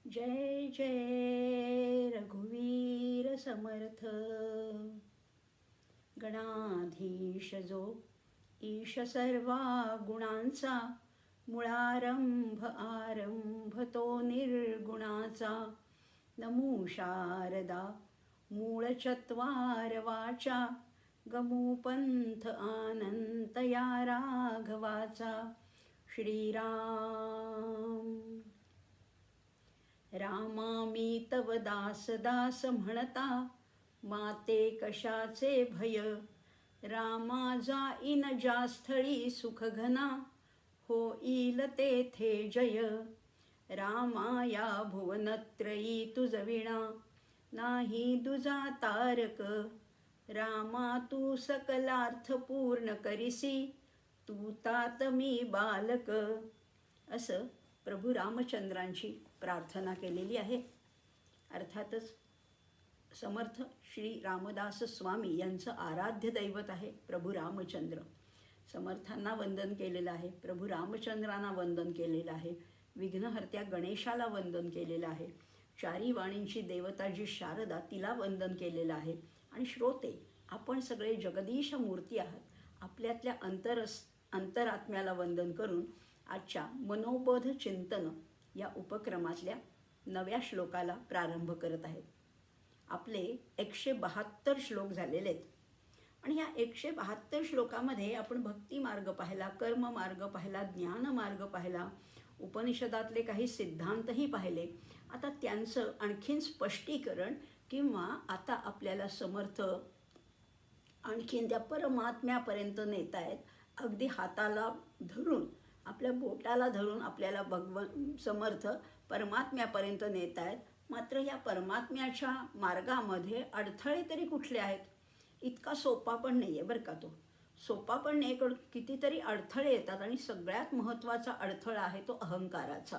जय जय रघुवीर समर्थ. गणाधीश जो ईश सर्वा गुणांचा, मुळारंभ आरंभ तो निर्गुणाचा. नमो शारदा मूळ चत्वार वाचा, गमूपंथ आनंत या राघवाचा. श्रीराम. रामा मी तव दास दास म्हणता, माते कशाचे भय. रामा जाईन ज्या स्थळी सुख घना, होईल तेथे जय. रामा या भुवनत्रयी तुझ विणा, नाही दुजा तारक. रामा तू सकलार्थ पूर्ण करिसी, तू तात मी बालक. असं प्रभू रामचंद्रांची प्रार्थना केलेली आहे. अर्थातच समर्थ श्री रामदास स्वामी यांचं आराध्य दैवत आहे प्रभू रामचंद्र. समर्थांना वंदन केलेलं आहे, प्रभू रामचंद्रांना वंदन केलेलं आहे, विघ्नहर्त्या गणेशाला वंदन केलेलं आहे, चारी वाणींची देवता जी शारदा तिला वंदन केलेलं आहे. आणि श्रोते आपण सगळे जगदीश मूर्ती आहात. आपल्यातल्या अंतरात्म्याला वंदन करून आजच्या मनोबोध चिंतन या उपक्रमातल्या नव्या श्लोकाला प्रारंभ करत आहेत. आपले 172 श्लोक झालेले आहेत आणि ह्या 172 श्लोकामध्ये आपण भक्ती मार्ग पाहिला, कर्म मार्ग पाहिला, ज्ञान मार्ग पाहिला, उपनिषदातले काही सिद्धांतही पाहिले. आता त्यांचं आणखीन स्पष्टीकरण किंवा आता आपल्याला समर्थ आणखीन त्या परमात्म्यापर्यंत नेत आहेत. अगदी हाताला धरून, आपल्या बोटाला धरून आपल्याला समर्थ परमात्म्यापर्यंत नेत आहेत. मात्र या परमात्म्याच्या मार्गामध्ये अडथळे तरी कुठले आहेत? इतका सोपा पण नाही आहे बरं का. तो सोपा पण नाही, कारण कितीतरी अडथळे येतात आणि सगळ्यात महत्त्वाचा अडथळा आहे तो अहंकाराचा.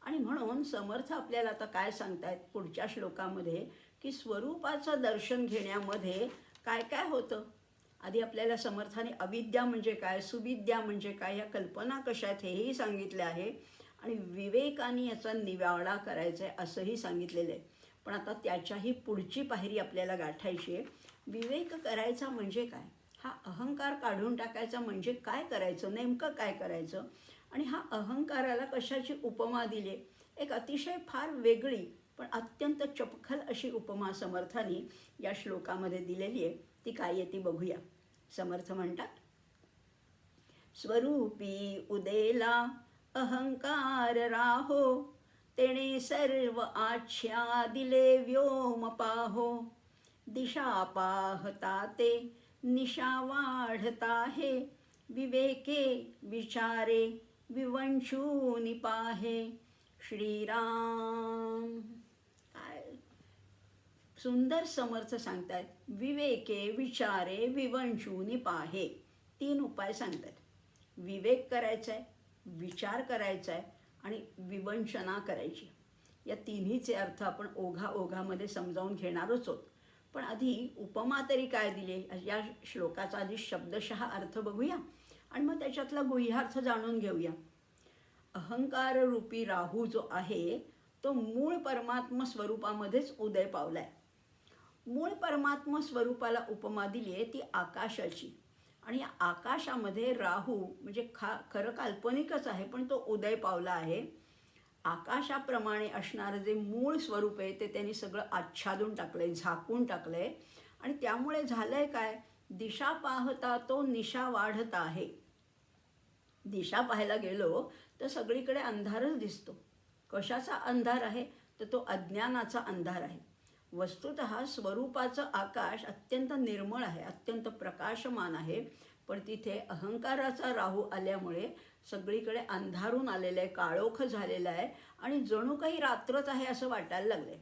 आणि म्हणून समर्थ आपल्याला आता काय सांगतायत पुढच्या श्लोकामध्ये, की स्वरूपाचं दर्शन घेण्यामध्ये काय काय होतं. आधी आपल्याला समर्थाने अविद्या म्हणजे काय, सुविद्या म्हणजे काय, या कल्पना कशा आहेत हेही सांगितले आहे आणि विवेकाने याचा निवाडा करायचा आहे असंही सांगितलेलं आहे. पण आता त्याच्याही पुढची पायरी आपल्याला गाठायची आहे. विवेक करायचा म्हणजे काय, हा अहंकार काढून टाकायचा म्हणजे काय करायचं, नेमकं काय करायचं. आणि हा अहंकाराला कशाची उपमा दिली, एक अतिशय फार वेगळी पण अत्यंत चपखल अशी उपमा समर्थाने या श्लोकामध्ये दिलेली आहे. ती काय आहे ती बघूया. समर्थ म्हणतात, स्वरूपी उदेला अहंकार राहो, तेणे सर्व आच्छ्या दिले व्योम पाहो. दिशा पाहता ते निशा वाढता हे, विवेके विचारे विवंशूनि पाहे. श्रीराम. काय सुंदर समर्थ सांगतात. विवेके विचारे विवंशूनि पाहे, 3 उपाय सांगतात. विवेक करायचा आहे, विचार करायचा आहे आणि विवंचना करायची. या तिन्हीचे अर्थ आपण ओघामध्ये समजावून घेणारच आहोत. पण आधी उपमा तरी काय दिली या श्लोकाचा आधी शब्दशः अर्थ बघूया आणि मग त्याच्यातला गुह्यार्थ जाणून घेऊया. अहंकार रूपी राहू जो आहे तो मूळ परमात्म स्वरूपामध्येच उदय पावलाय. मूळ परमात्म स्वरूपाला उपमा दिली आहे ती आकाशाची. आणि या आकाशामध्ये राहू म्हणजे खरं काल्पनिकच आहे पण तो उदय पावला आहे. आकाशाप्रमाणे असणारं जे मूळ स्वरूप आहे ते त्यांनी सगळं आच्छादून टाकलंय, झाकून टाकलंय. आणि त्यामुळे झालंय काय, दिशा पाहता तो निशा वाढत आहे. दिशा पाहायला गेलो तर सगळीकडे अंधारच दिसतो. कशाचा अंधार आहे तर तो अज्ञानाचा अंधार आहे. वस्तुतः स्वरूपाचं आकाश अत्यंत निर्मळ आहे, अत्यंत प्रकाशमान आहे. पण तिथे अहंकाराचा राहू आल्यामुळे सगळीकडे अंधारून आलेलं आहे, काळोख झालेला आहे आणि जणू काही रात्रच आहे असं वाटायला लागलं आहे.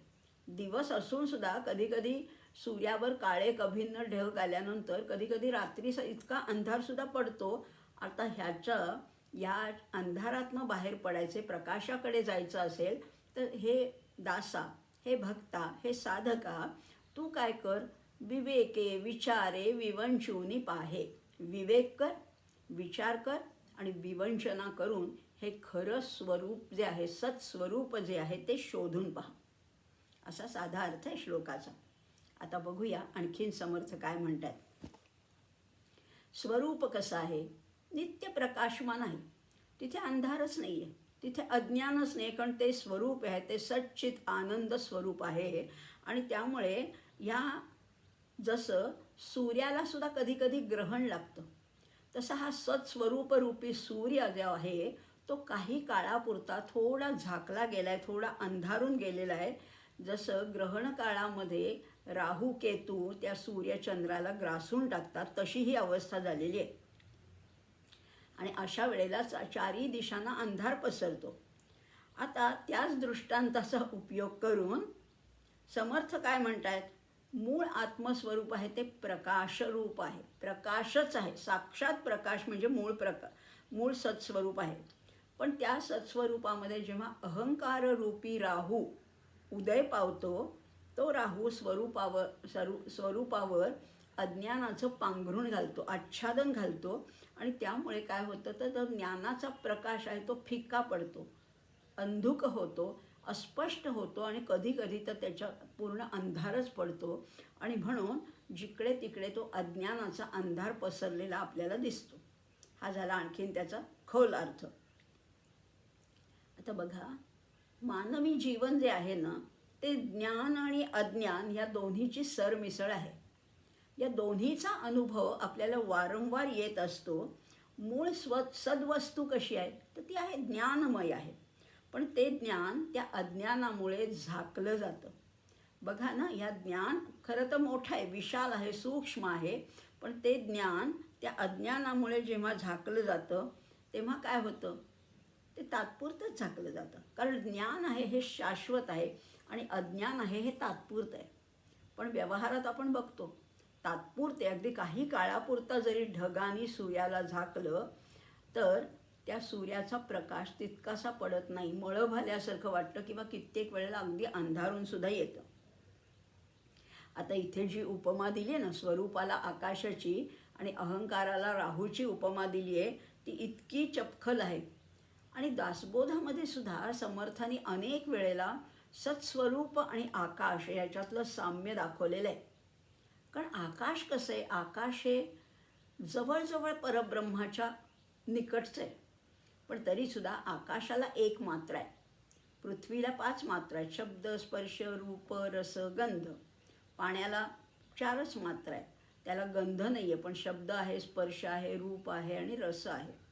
दिवस असून सुद्धा कधीकधी सूर्यावर काळे कभिन्न ढग आल्यानंतर कधीकधी रात्रीचा इतका अंधारसुद्धा पडतो. आता या अंधारातनं बाहेर पडायचे, प्रकाशाकडे जायचं असेल तर हे दासा, हे भक्ता, हे साधका, तू काय कर, विवेके विचारे विवंशूनि पाहे. विवेक कर, विचार कर आणि विवंचना करून हे खरं स्वरूप जे आहे, सत्स्वरूप जे आहे ते शोधून पहा, असा साधा अर्थ आहे श्लोकाचा. आता बघूया आणखीन समर्थ काय म्हणतात. स्वरूप कसं आहे, नित्य प्रकाशमान आहे, तिथे अंधारच नाही आहे, तिथे अज्ञानच नाही, कारण ते स्वरूप आहे, ते सच्चित आनंद स्वरूप आहे. आणि त्यामुळे या जसं सूर्याला सुद्धा कधी कधी ग्रहण लागतं, तसा हा सत्स्वरूपरूपी सूर्य जो आहे तो काही काळापुरता थोडा झाकला गेला आहे, थोडा अंधारून गेलेला आहे. जसं ग्रहण काळामध्ये राहू केतू त्या सूर्यचंद्राला ग्रासून टाकतात, तशी ही अवस्था झालेली आहे. आणि अशा वेळेला चारही दिशांना अंधार पसरतो. आता त्याच दृष्टांताचा उपयोग करून समर्थ काय म्हणतायत, मूळ आत्मस्वरूप आहे ते प्रकाशरूप आहे, प्रकाशच आहे, साक्षात प्रकाश म्हणजे मूळ सत्स्वरूप आहे. पण त्या सत्स्वरूपामध्ये जेव्हा अहंकाररूपी राहू उदय पावतो, तो राहू स्वरूपावर अज्ञानाचं पांघरूण घालतो, आच्छादन घालतो. आणि त्यामुळे काय होतं, तर ज्ञानाचा प्रकाश आहे तो फिक्का पडतो, अंधुक होतो, अस्पष्ट होतो आणि कधी कधी तर त्याच्या पूर्ण अंधारच पडतो. आणि म्हणून जिकडे तिकडे तो अज्ञानाचा अंधार पसरलेला आपल्याला दिसतो. हा झाला आणखीन त्याचा खोल अर्थ. आता बघा, मानवी जीवन जे आहे ना, ते ज्ञान आणि अज्ञान या दोन्हीची सरमिसळ आहे. या दोन्हीचा अनुभव आपल्याला वारंवार येत असतो. मूळ सद्वस्तू कशी आहे, तर ती आहे ज्ञानमय आहे. पण ते ज्ञान त्या अज्ञानामुळे झाकलं जातं. बघा ना, या ज्ञान खरं तर मोठं आहे, विशाल आहे, सूक्ष्म आहे. पण ते ज्ञान त्या अज्ञानामुळे जेव्हा झाकलं जातं तेव्हा काय होतं, ते तात्पुरतंच झाकलं जातं. कारण ज्ञान आहे हे शाश्वत आहे आणि अज्ञान आहे हे तात्पुरतं आहे. पण व्यवहारात आपण बघतो तात्पुरते, अगदी काही काळापुरता जरी ढगांनी सूर्याला झाकलं तर त्या सूर्याचा प्रकाश तितकासा पडत नाही, मळं भाल्यासारखं वाटतं किंवा कित्येक वेळेला अगदी अंधारून सुद्धा येतं. आता इथे जी उपमा दिली आहे ना, स्वरूपाला आकाशाची आणि अहंकाराला राहूची उपमा दिली आहे, ती इतकी चपखल आहे. आणि दासबोधामध्ये सुद्धा समर्थांनी अनेक वेळेला सत्स्वरूप आणि आकाश याच्यातलं साम्य दाखवलेलं आहे. कारण आकाश कसं आहे, आकाश हे जवळजवळ परब्रह्माच्या निकटचं आहे. पण तरीसुद्धा आकाशाला एक मात्रा आहे, पृथ्वीला 5 मात्रा आहेत, शब्द स्पर्श रूप रस गंध. पाण्याला 4च मात्रा आहेत, त्याला गंध नाही आहे पण शब्द आहे, स्पर्श आहे, रूप आहे आणि रस आहे.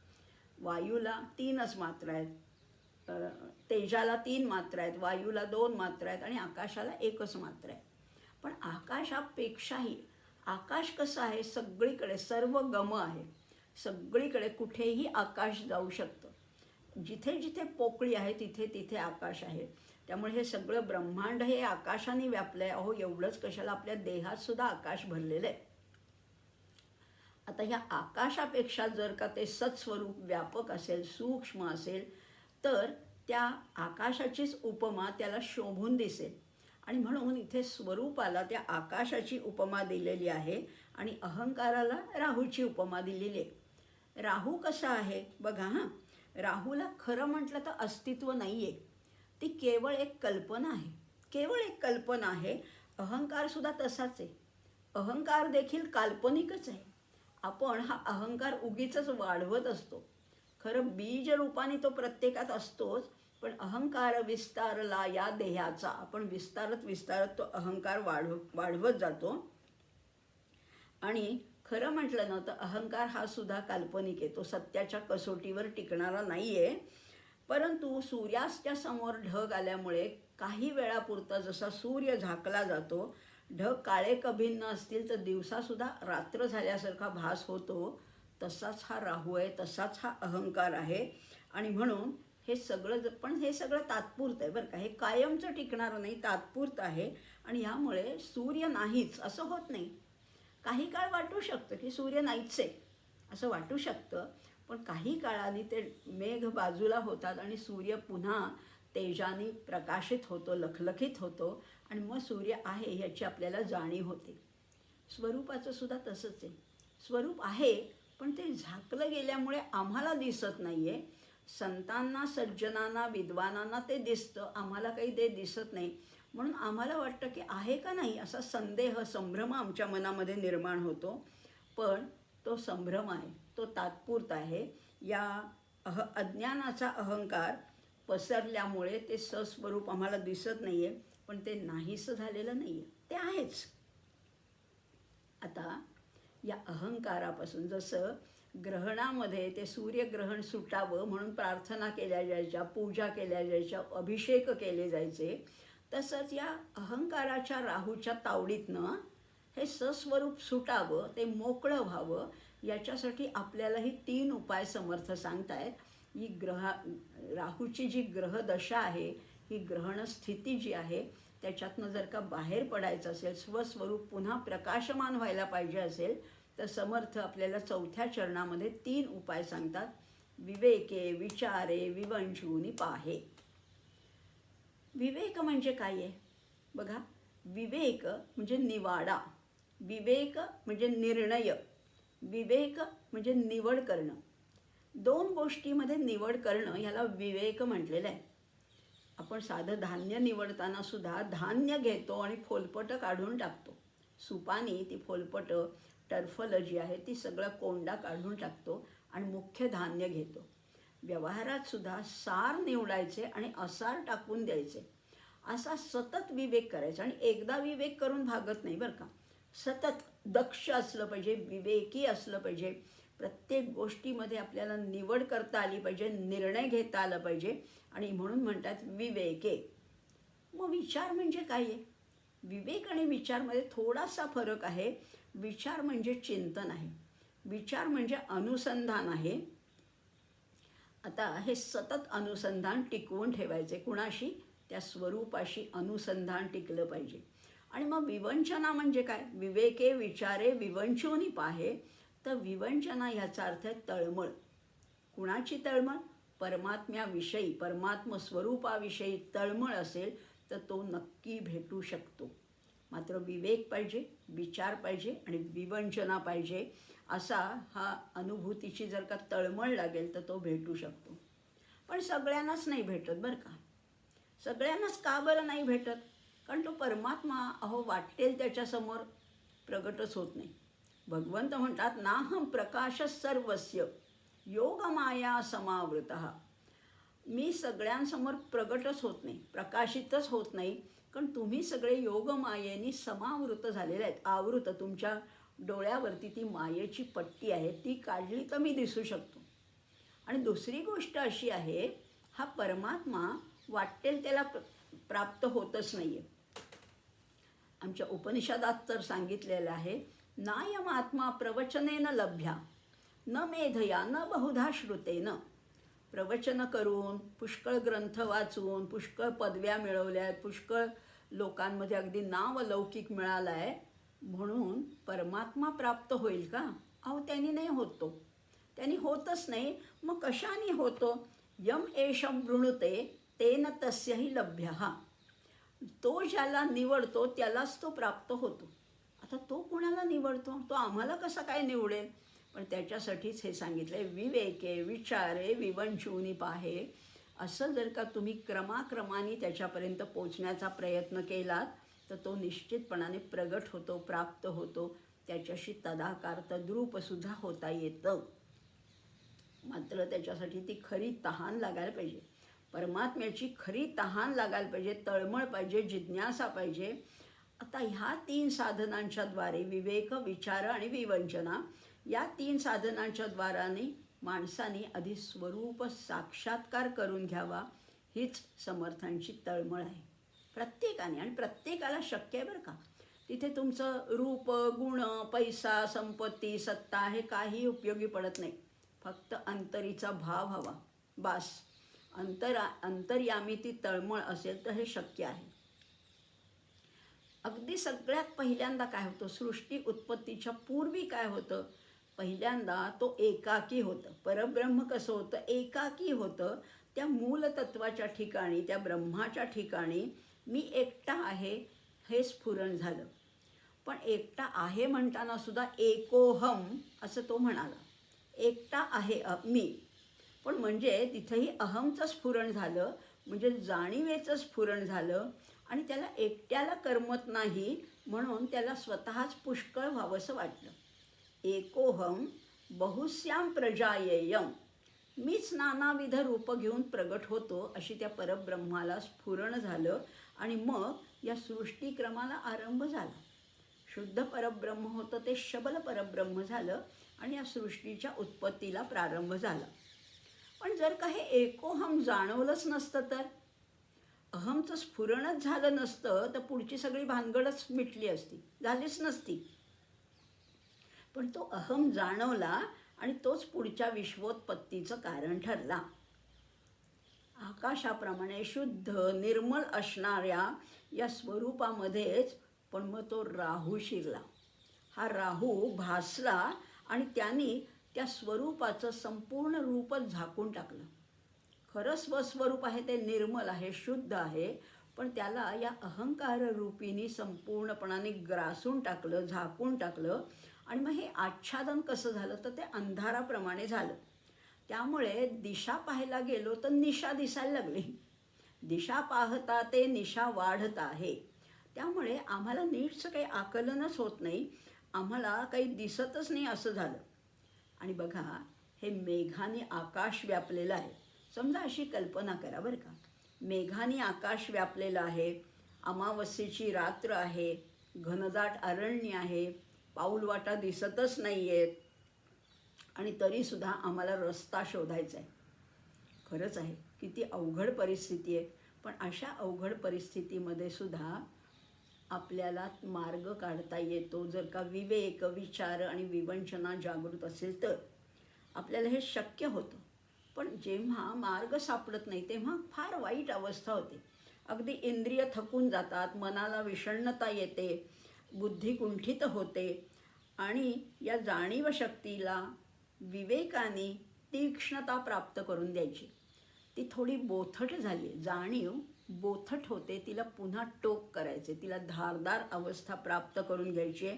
वायूला 3च मात्रा आहेत, तेजाला 3 मात्रा आहेत, वायूला 2 मात्रा आहेत आणि आकाशाला 1च मात्रा आहे. पण आकाशापेक्षाही आकाश कसं आहे, सगळीकडे सर्व गम आहे, सगळीकडे कुठेही आकाश जाऊ शकतं. जिथे जिथे पोकळी आहे तिथे तिथे आकाश आहे. त्यामुळे हे सगळं ब्रह्मांड हे आकाशाने व्यापलं आहे. अहो, एवढंच कशाला, आपल्या देहात सुद्धा आकाश भरलेलं आहे. आता ह्या आकाशापेक्षा जर का ते सत्स्वरूप व्यापक असेल, सूक्ष्म असेल, तर त्या आकाशाचीच उपमा त्याला शोभून दिसेल. आणि म्हणून इथे स्वरूपाला त्या आकाशाची उपमा दिलेली आहे आणि अहंकाराला राहूची उपमा दिलेली आहे. राहू कसा आहे बघा, राहूला खरं म्हटलं तर अस्तित्व नाही आहे, ती केवळ एक कल्पना आहे, केवळ एक कल्पना आहे. अहंकारसुद्धा तसाच आहे, अहंकार देखील काल्पनिकच आहे. आपण हा अहंकार उगीचच वाढवत असतो. खरं बीज रूपाने तो प्रत्येकात असतोच, पण अहंकार विस्तारला या देहाचा, आपण विस्तारत तो अहंकार वाढवत जातो. आणि खरं म्हटलं ना तर अहंकार हा सुद्धा काल्पनिक आहे, तो सत्याच्या कसोटीवर टिकणारा नाही आहे. परंतु सूर्याच्या समोर ढग आल्यामुळे काही वेळापुरता जसा सूर्य झाकला जातो, ढग काळे कभिन्न असतील तर दिवसासुद्धा रात्र झाल्यासारखा भास होतो, तसाच हा राहू आहे, तसाच हा अहंकार आहे. आणि म्हणून हे सगळं, पण हे सगळं तात्पुरतं आहे बरं का, हे कायमचं टिकणारं नाही, तात्पुरतं आहे. आणि ह्यामुळे सूर्य नाहीच असं होत नाही. काही काळ वाटू शकतं की सूर्य नाहीच आहे असं वाटू शकतं, पण काही काळाने ते मेघ बाजूला होतात आणि सूर्य पुन्हा तेजाने प्रकाशित होतो, लखलखित होतो आणि मग सूर्य आहे ह्याची आपल्याला जाणीव होते. स्वरूपाचं सुद्धा तसंच आहे, स्वरूप आहे पण ते झाकलं गेल्यामुळे आम्हाला दिसत नाही आहे. संतांना, सज्जनांना, विद्वानांना ते दिसतं, आम्हाला काही ते दिसत नाही. म्हणून आम्हाला वाटतं की आहे का नाही असा संदेह, संभ्रम आमच्या मनामध्ये निर्माण होतो. पण तो संभ्रम आहे, तो तात्पुरता आहे. या अज्ञानाचा अहंकार पसरल्यामुळे ते सस्वरूप आम्हाला दिसत नाही आहे, पण ते नाहीसं झालेलं नाही आहे, ते आहेच. आता या अहंकारापासून, जसं ग्रहणामध्ये ते सूर्यग्रहण सुटावं म्हणून प्रार्थना केल्या जायच्या, पूजा केल्या जायच्या, अभिषेक केले जायचे, तसंच या अहंकाराच्या राहूच्या तावडीतनं हे सस्वरूप सुटावं, ते मोकळं व्हावं, याच्यासाठी आपल्यालाही 3 उपाय समर्थ सांगतायत. ही राहूची जी ग्रहदशा आहे, ही ग्रहण स्थिती जी आहे, त्याच्यातनं जर का बाहेर पडायचं असेल, स्वस्वरूप पुन्हा प्रकाशमान व्हायला पाहिजे असेल, तर समर्थ आपल्याला 4थ्या चरणामध्ये 3 उपाय सांगतात. विवेके विचारे विवंचूनि पाहे. विवेक म्हणजे काय आहे बघा. विवेक म्हणजे निवाडा, विवेक म्हणजे निर्णय, विवेक म्हणजे निवड करणं. 2 गोष्टीमध्ये निवड करणं ह्याला विवेक म्हटलेलं आहे. आपण साधं धान्य निवडताना सुद्धा धान्य घेतो आणि फोलपटं काढून टाकतो. सुपानी ती फोलपटं, टरफलं जी आहे ती सगळं कोंडा काढून टाकतो आणि मुख्य धान्य घेतो. व्यवहारात सुद्धा सार निवडायचे आणि असार टाकून द्यायचे. असा सतत विवेक करायचा. आणि एकदा विवेक करून भागत नाही बरं का. सतत दक्ष असलं पाहिजे, विवेकी असलं पाहिजे. प्रत्येक गोष्टीमध्ये आपल्याला निवड करता आली पाहिजे, निर्णय घेता आला पाहिजे. आणि म्हणून म्हणतात विवेके. मग विचार म्हणजे काय आहे? विवेक आणि विचारमध्ये थोडासा फरक आहे. विचार म्हणजे चिंतन आहे, विचार म्हणजे अनुसंधान आहे. आता हे सतत अनुसंधान टिकवून ठेवायचे. कुणाशी? त्या स्वरूपाशी अनुसंधान टिकलं पाहिजे. आणि मग विवंचना म्हणजे काय? विवेके विचारे विवंचूनि पाहे. तर विवंचना ह्याचा अर्थ आहे तळमळ. कुणाची तळमळ? परमात्म्याविषयी, परमात्म स्वरूपाविषयी तळमळ असेल तर तो नक्की भेटू शकतो. मात्र विवेक पाहिजे, विचार पाहिजे आणि विवंचना पाहिजे. असा हा अनुभूतीची जर का तळमळ लागेल तर तो भेटू शकतो. पण सगळ्यांनाच नाही भेटत बरं का. सगळ्यांनाच का बरं नाही भेटत? कारण तो परमात्मा वाटेल त्याच्यासमोर प्रगटच होत नाही. भगवंत म्हणतात नाहं प्रकाश सर्वस्य योगमाया समावृतः. मी सगळ्यांसमोर प्रगटच होत नाही, प्रकाशितच होत नाही, कारण तुम्ही सगळे योगमायेने समावृत झालेले आहेत. आवृत, तुमच्या डोळ्यावरती ती मायेची पट्टी आहे, ती काढली तर मी दिसू शकतो. आणि दुसरी गोष्ट अशी आहे, हा परमात्मा वाटेल त्याला प्राप्त होतच नाही आहे. आमच्या उपनिषदात तर सांगितलेलं आहे, नायम आत्मा प्रवचनेन लभ्या न मेधया न बहुधा श्रुतेन. प्रवचन करून, पुष्कळ ग्रंथ वाचून, पुष्कळ पदव्या मिळवल्या आहेत, पुष्कळ लोकांमध्ये अगदी नावलौकिक मिळाला आहे, म्हणून परमात्मा प्राप्त होईल का? त्यांनी नाही होतो, त्यांनी होतच नाही. मग कशाने होतो? यम एषम वृणुते तेन तस्यही लभ्यः. तो ज्याला निवडतो त्यालाच तो प्राप्त होतो. आता तो कुणाला निवडतो? तो आम्हाला कसा काय निवडेल? पण त्याच्यासाठीच हे सांगितलं आहे, विवेके विचारे विवंचूनि पाहे. असं जर का तुम्ही क्रमाक्रमाने त्याच्यापर्यंत पोचण्याचा प्रयत्न केलात तर तो निश्चितपणाने प्रगट होतो, प्राप्त होतो. त्याच्याशी तदाकार तद्रूपसुद्धा होता येतं. मात्र त्याच्यासाठी ती खरी तहान लागायला पाहिजे, परमात्म्याची खरी तहान लागायला पाहिजे, तळमळ पाहिजे, जिज्ञासा पाहिजे. आता ह्या 3 साधनांच्या द्वारे, विवेक, विचार आणि विवंचना, या 3 साधनांच्या द्वाराने माणसाने आधी स्वरूप साक्षात्कार करून घ्यावा. हीच समर्थांची तळमळ आहे प्रत्येकाने. आणि प्रत्येकाला शक्य आहे बरं का. तिथे तुमचं रूप, गुण, पैसा, संपत्ती, सत्ता हे काही उपयोगी पडत नाही. फक्त अंतरीचा भाव हवा, बास. अंतर्यामी ती तळमळ असेल तर हे शक्य आहे. अगदी सगळ्यात पहिल्यांदा काय होतं? सृष्टी उत्पत्तीच्या पूर्वी काय होतं? पहिल्यांदा तो एकाकी होतं. परब्रह्म कसं होतं? एकाकी होतं. त्या मूलतत्वाच्या ठिकाणी, त्या ब्रह्माच्या ठिकाणी मी एकटा आहे हे स्फुरण झालं. पण एकटा आहे म्हणताना सुद्धा एकोहम असं तो म्हणाला. एकटा आहे मी. पण म्हणजे तिथंही अहमचं स्फुरण झालं, म्हणजे जाणीवेचं स्फुरण झालं आणि त्याला एकट्याला करमत नाही म्हणून त्याला स्वतःच पुष्कळ व्हावंसं वाटलं. एकोहम बहुस्याम प्रजायेयम, मीच नानाविध रूप घेऊन प्रगट होतो अशी त्या परब्रह्माला स्फुरण झालं आणि मग या सृष्टीक्रमाला आरंभ झाला. शुद्ध परब्रह्म होतं ते शबल परब्रह्म झालं आणि या सृष्टीच्या उत्पत्तीला प्रारंभ झाला. पण जर का हे एकोहम जाणवलंच नसतं तर, अहमचं स्फुरणच झालं नसतं तर पुढची सगळी भानगडच मिटली असती, झालीच नसती. पण तो अहम जाणवला आणि तोच पुढच्या विश्वोत्पत्तीचं कारण ठरला. आकाशाप्रमाणे शुद्ध निर्मल असणाऱ्या या स्वरूपामध्येच पण मग तो राहू शिरला. हा राहू भासला आणि त्यांनी त्या स्वरूपाचं संपूर्ण रूपच झाकून टाकलं. खरं स्वस्वरूप आहे ते निर्मल आहे, शुद्ध आहे, पण त्याला या अहंकार रूपीने संपूर्णपणाने ग्रासून टाकलं, झाकून टाकलं. आणि मग हे आच्छादन कसं झालं तर ते अंधाराप्रमाणे झालं. त्यामुळे दिशा पाहायला गेलो तर निशा दिसायला लागली. दिशा पाहता ते निशा वाढत आहे. त्यामुळे आम्हाला नीटचं काही आकलनच होत नाही, आम्हाला काही दिसतच नाही असं झालं. आणि बघा, हे मेघाने आकाश व्यापलेलं आहे. समजा अशी कल्पना करा बरं का, मेघाने आकाश व्यापलेलं आहे, अमावस्येची रात्र आहे, घनदाट अरण्य आहे, पाऊलवाटा दिसतच नाही आहेत आणि तरीसुद्धा आम्हाला रस्ता शोधायचा आहे. खरंच आहे, किती अवघड परिस्थिती आहे. पण अशा अवघड परिस्थितीमध्ये सुद्धा आपल्याला मार्ग काढता येतो जर का विवेक, विचार आणि विवंचना जागृत असेल तर आपल्याला हे शक्य होतं. पण जेव्हा मार्ग सापडत नाही तेव्हा फार वाईट अवस्था होते. अगदी इंद्रिय थकून जातात, मनाला विषण्णता येते, बुद्धी कुंठित होते आणि या जाणीव शक्तीला विवेकाने तीक्ष्णता प्राप्त करून द्यायची. ती थोडी बोथट झाली, जाणीव बोथट होते, तिला पुन्हा टोक करायचे, तिला धारदार अवस्था प्राप्त करून घ्यायची आहे.